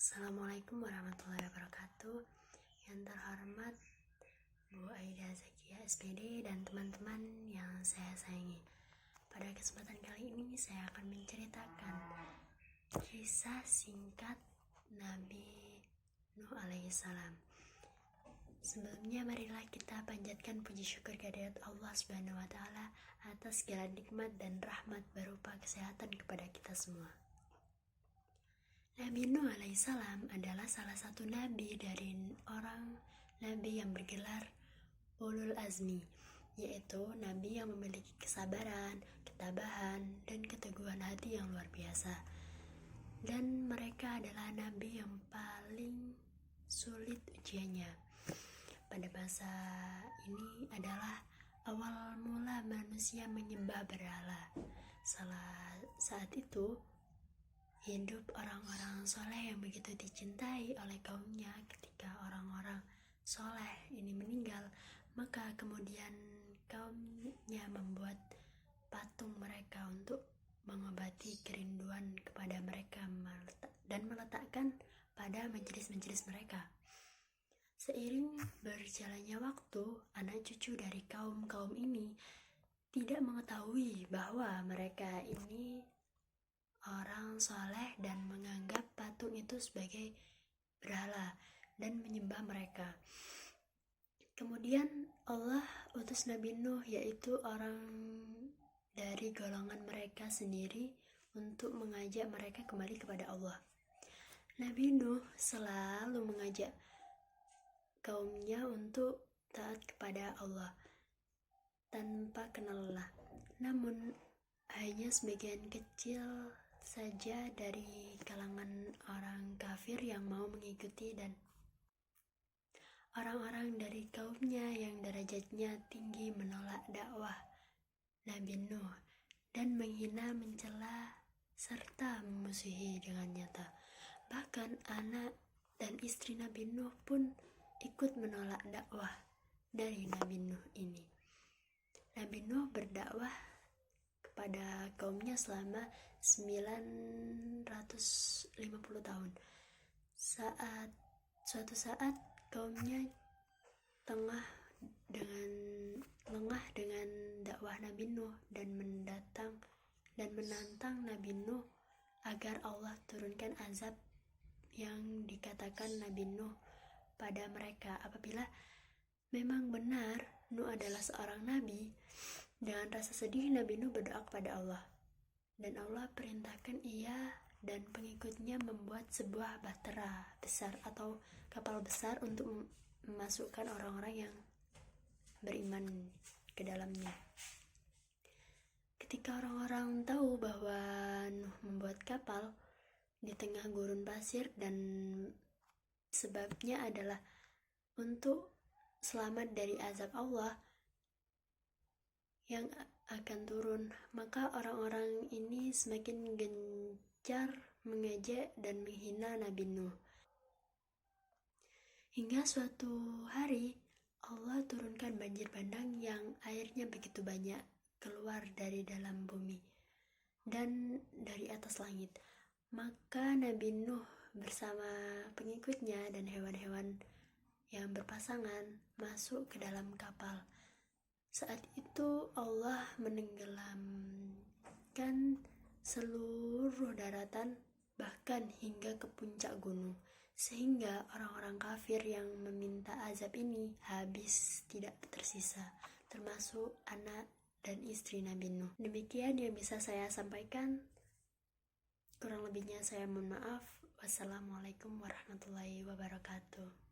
Assalamualaikum warahmatullahi wabarakatuh. Yang terhormat Bu Aida Zakia SPD dan teman-teman yang saya sayangi. Pada kesempatan kali ini saya akan menceritakan kisah singkat Nabi Nuh alaihissalam. Sebelumnya marilah kita panjatkan puji syukur kehadirat Allah Subhanahu wa taala atas segala nikmat dan rahmat berupa kesehatan kepada kita semua. Nabi Nuh alaihissalam adalah salah satu nabi dari orang nabi yang bergelar Ulul Azmi, yaitu nabi yang memiliki kesabaran, ketabahan, dan keteguhan hati yang luar biasa. Dan mereka adalah nabi yang paling sulit ujiannya. Pada masa ini adalah awal mula manusia menyembah berhala. Saat itu hidup orang-orang soleh yang begitu dicintai oleh kaumnya. Ketika orang-orang soleh ini meninggal, maka kemudian kaumnya membuat patung mereka untuk mengobati kerinduan kepada mereka dan meletakkan pada majelis-majelis mereka. Seiring berjalannya waktu, anak cucu dari kaum ini tidak mengetahui bahwa mereka ini orang soleh dan menganggap patung itu sebagai berhala dan menyembah mereka. Kemudian Allah utus Nabi Nuh, yaitu orang dari golongan mereka sendiri, untuk mengajak mereka kembali kepada Allah. Nabi Nuh selalu mengajak kaumnya untuk taat kepada Allah tanpa kenal lelah. Namun hanya sebagian kecil saja dari kalangan orang kafir yang mau mengikuti, dan orang-orang dari kaumnya yang derajatnya tinggi menolak dakwah Nabi Nuh dan menghina, mencela, serta memusuhi dengan nyata. Bahkan anak dan istri Nabi Nuh pun ikut menolak dakwah dari Nabi Nuh ini. Nabi Nuh berdakwah kepada kaumnya selama 950 tahun. Suatu saat kaumnya lengah dengan dakwah Nabi Nuh dan menantang Nabi Nuh agar Allah turunkan azab yang dikatakan Nabi Nuh pada mereka apabila memang benar Nuh adalah seorang nabi. Dengan rasa sedih, Nabi Nuh berdoa kepada Allah, dan Allah perintahkan ia dan pengikutnya membuat sebuah bahtera besar atau kapal besar untuk memasukkan orang-orang yang beriman ke dalamnya. Ketika orang-orang tahu bahwa Nuh membuat kapal di tengah gurun pasir dan sebabnya adalah untuk selamat dari azab Allah yang akan turun, maka orang-orang ini semakin gencar mengejek dan menghina Nabi Nuh. Hingga suatu hari Allah turunkan banjir bandang yang airnya begitu banyak keluar dari dalam bumi dan dari atas langit. Maka Nabi Nuh bersama pengikutnya dan hewan-hewan yang berpasangan masuk ke dalam kapal. Saat itu Allah menenggelamkan seluruh daratan, bahkan hingga ke puncak gunung, sehingga orang-orang kafir yang meminta azab ini habis, tidak tersisa, termasuk anak dan istri Nabi Nuh. Demikian yang bisa saya sampaikan. Kurang lebihnya saya mohon maaf. Wassalamualaikum warahmatullahi wabarakatuh.